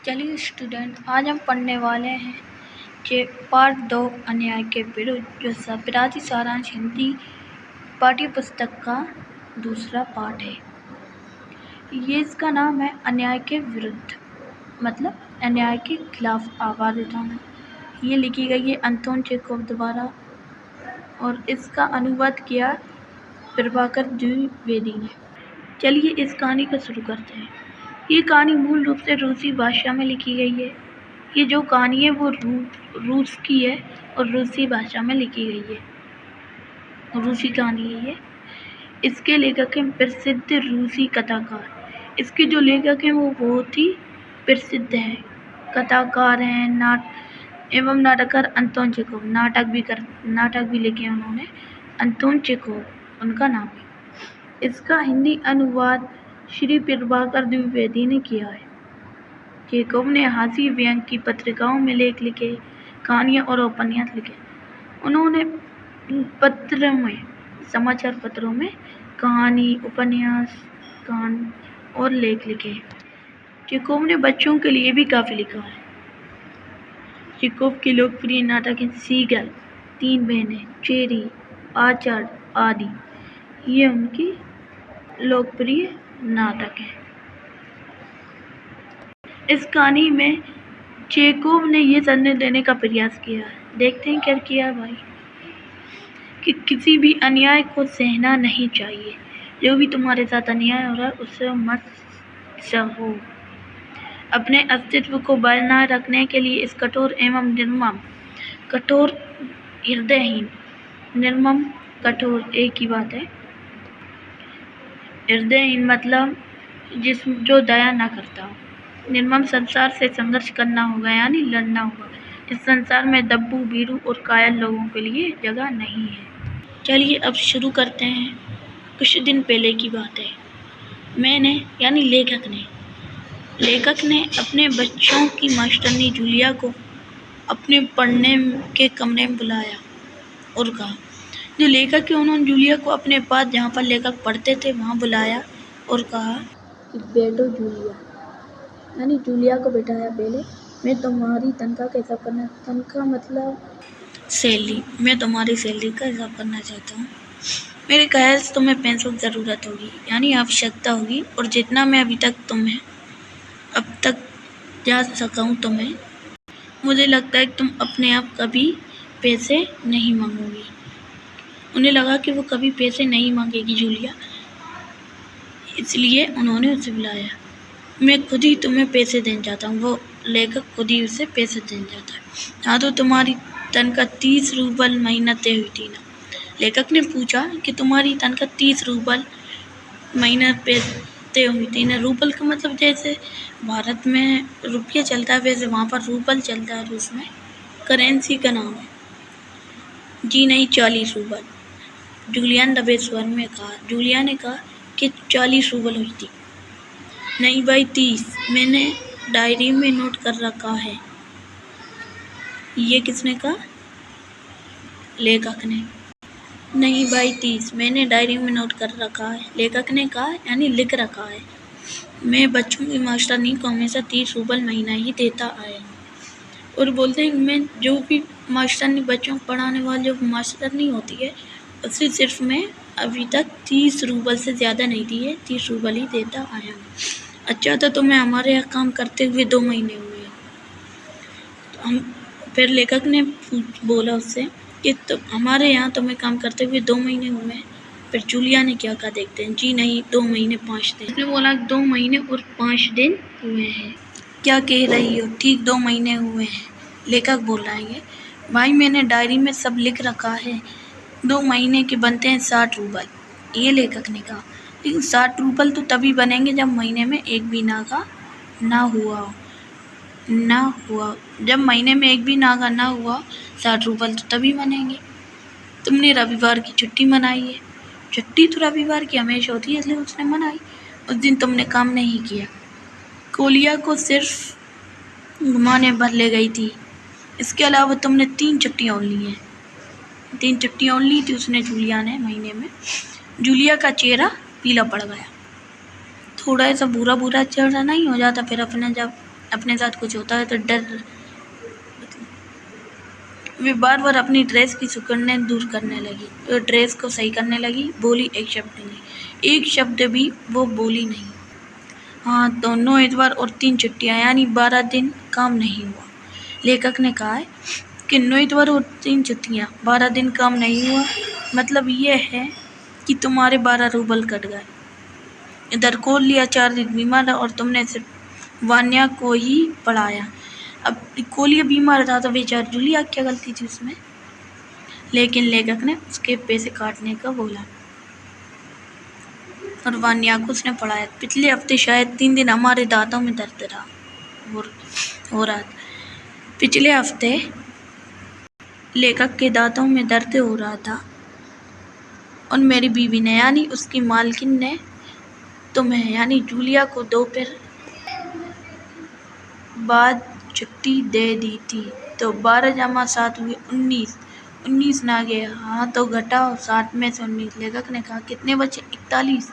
चलिए स्टूडेंट, आज हम पढ़ने वाले हैं कि पार्ट 2 अन्याय के विरुद्ध, जो सप्ताहांत सारांश हिंदी पाठ्य पुस्तक का दूसरा पाठ है। ये इसका नाम है अन्याय के विरुद्ध, मतलब अन्याय के खिलाफ आवाज़ उठाना। ये लिखी गई है अंतोन चेखोव द्वारा और इसका अनुवाद किया प्रभाकर द्विवेदी ने। चलिए इस कहानी को शुरू करते हैं। ये कहानी मूल रूप से रूसी भाषा में लिखी गई है। ये जो कहानी है वो रूस की है और रूसी भाषा में लिखी गई है। रूसी कहानी है ये। इसके लेखक हैं प्रसिद्ध रूसी कथाकार। इसके जो लेखक हैं वो बहुत ही प्रसिद्ध हैं, कथाकार हैं एवं नाटककार अंतोन चेखोव। नाटक भी लिखे हैं उन्होंने। अंतोन चेखोव उनका नाम है। इसका हिंदी अनुवाद श्री प्रभाकर द्विवेदी ने किया है। चेखोव ने हास्य व्यंग्य की पत्रिकाओं में लेख लिखे, कहानियाँ और उपन्यास लिखे। उन्होंने समाचार पत्रों में कहानी, उपन्यास, गान और लेख लिखे। चेखोव ने बच्चों के लिए भी काफ़ी लिखा है। चेखोव के लोकप्रिय नाटक हैं सीगल, तीन बहनें, चेरी, आचार आदि। ये उनकी लोकप्रिय नाटक है। इस कहानी में चेखोव ने ये संदेश देने का प्रयास किया है। देखते हैं क्या किया भाई, कि किसी भी अन्याय को सहना नहीं चाहिए। जो भी तुम्हारे साथ अन्याय हो रहा है उससे मत सहो। अपने अस्तित्व को बनाए रखने के लिए इस कठोर एवं हृदयहीन, निर्मम कठोर एक ही बात है। हृदयहीन मतलब जो दया ना करता हो। निर्मम संसार से संघर्ष करना होगा, यानी लड़ना होगा। इस संसार में दब्बू, भीरू और कायल लोगों के लिए जगह नहीं है। चलिए अब शुरू करते हैं। कुछ दिन पहले की बात है। मैंने यानी लेखक ने अपने बच्चों की मास्टरनी जूलिया को अपने पढ़ने के कमरे में बुलाया और कहा, जो लेखक है उन्होंने जूलिया को अपने पास, जहाँ पर लेखक पढ़ते थे, वहाँ बुलाया और कहा कि बैठो जूलिया, यानी जूलिया को बिठाया। पहले मैं तुम्हारी तनख्वाह का हिसाब करना, तनख्वाह मतलब सैलरी, मैं तुम्हारी सैलरी का हिसाब करना चाहता हूँ। मेरे ख्याल से तुम्हें पैसों की ज़रूरत होगी, यानी आवश्यकता होगी, और जितना मैं अब तक जा सका हूँ तुम्हें, मुझे लगता है कि तुम अपने आप कभी पैसे नहीं मांगोगी। उन्हें लगा कि वो कभी पैसे नहीं मांगेगी जूलिया, इसलिए उन्होंने उसे बुलाया। मैं खुद ही तुम्हें पैसे देना चाहता हूँ। वो लेखक खुद ही उसे पैसे देना चाहता है। हाँ, तो तुम्हारी तनख्वाह 30 रूबल महीना तय हुई थी ना? लेखक ने पूछा कि तुम्हारी तनख्वाह 30 रूबल महीना तय हुई थी ना? रूबल का मतलब जैसे भारत में रुपया चलता है, वैसे वहाँ पर रूबल चलता है, रूस में करेंसी का नाम है। जी नहीं, 40 रूबल। जूलिया ने दबे स्वर में कहा। जूलिया ने कहा कि 40 रूबल हुई थी। नहीं भाई, 30, मैंने डायरी में नोट कर रखा है। ये किसने कहा? लेखक ने। नहीं भाई, 30, मैंने डायरी में नोट कर रखा है, लेखक ने कहा, यानी लिख रखा है। मैं बच्चों की मास्टरनी को हमेशा 30 रूबल महीना ही देता आया। और बोलते हैं मैं जो भी मास्टरनी, बच्चों को पढ़ाने वाली जो मास्टरनी होती है, उससे सिर्फ मैं अभी तक 30 रूबल से ज़्यादा नहीं दी है, 30 रूबल ही देता आया हूँ। अच्छा, तो तुम्हें हमारे यहाँ काम करते हुए 2 महीने हुए। फिर लेखक ने बोला उससे कि हमारे यहाँ तुम्हें काम करते हुए 2 महीने हुए हैं। फिर जूलिया ने क्या कहा, देखते हैं। जी नहीं, 2 महीने 5 दिन। उसने बोला 2 महीने और 5 दिन हुए हैं। क्या कह रही हो? ठीक 2 महीने हुए हैं, लेखक बोल रहा है। भाई, मैंने डायरी में सब लिख रखा है। 2 महीने के बनते हैं 60 रूबल, ये लेखक ने कहा। लेकिन 60 रूबल तो तभी बनेंगे जब महीने में एक भी नागा ना हुआ। जब महीने में एक भी नागा ना हुआ, 60 रूबल तो तभी बनेंगे। तुमने रविवार की छुट्टी मनाई है। छुट्टी तो रविवार की हमेशा होती है, इसलिए उसने मनाई। उस दिन तुमने काम नहीं किया। कोलिया को सिर्फ घुमाने भर ले गई थी। इसके अलावा तुमने 3 छुट्टियाँ और ली हैं। 3 छुट्टियाँ और ली थी उसने, जूलिया ने, महीने में। जूलिया का चेहरा पीला पड़ गया। थोड़ा ऐसा बुरा चेहरा नहीं हो जाता फिर अपने, जब अपने साथ कुछ होता है तो डर। वे बार बार अपनी ड्रेस की सिकुड़ने दूर करने लगी, ड्रेस को सही करने लगी, बोली एक शब्द नहीं, एक शब्द भी वो बोली नहीं। हाँ, तो 9 इतवार और 3 छुट्टियाँ यानी 12 दिन काम नहीं हुआ। लेखक ने कहा है कि 9 इतवार और 3 छुट्टियाँ, 12 दिन काम नहीं हुआ, मतलब ये है कि तुम्हारे 12 रूबल कट गए। इधर खोल लिया 4 दिन बीमार रहा और तुमने सिर्फ वान्या को ही पढ़ाया। अब कोलिया बीमार था तो बेचार जूलिया क्या गलती थी उसमें। लेकिन लेखक ने उसके पैसे काटने का बोला और वान्या को उसने पढ़ाया। पिछले हफ्ते शायद 3 दिन हमारे दांतों में दर्द रहा हो रहा था। पिछले हफ्ते लेखक के दांतों में दर्द हो रहा था और मेरी बीवी ने यानी उसकी मालकिन ने तुम्हें यानी जूलिया को दोपहर बाद छुट्टी दे दी थी। तो 12 जमा 7 हुए 19, 19 ना गया। हाँ, तो घटाओ 7 में से 19। लेखक ने कहा कितने बचे? 41,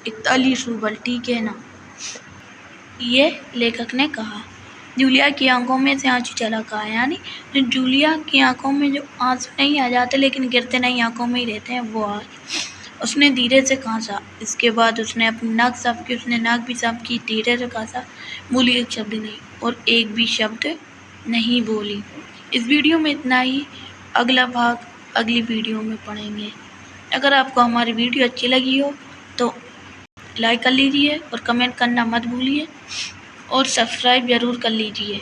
41 रूबल, ठीक है ना? ये लेखक ने कहा। जूलिया की आंखों में से आंसू छलक आए, यानी जूलिया की आंखों में जो आंसू नहीं आ जाते लेकिन गिरते नहीं, आंखों में ही रहते हैं, वो आए। उसने धीरे से खांसा। इसके बाद उसने अपनी नाक साफ की। उसने नाक भी साफ की, धीरे से खांसा, बोली एक शब्द नहीं और एक भी शब्द नहीं बोली। इस वीडियो में इतना ही। अगला भाग अगली वीडियो में पढ़ेंगे। अगर आपको हमारी वीडियो अच्छी लगी हो तो लाइक कर लीजिए और कमेंट करना मत भूलिए और सब्सक्राइब ज़रूर कर लीजिए।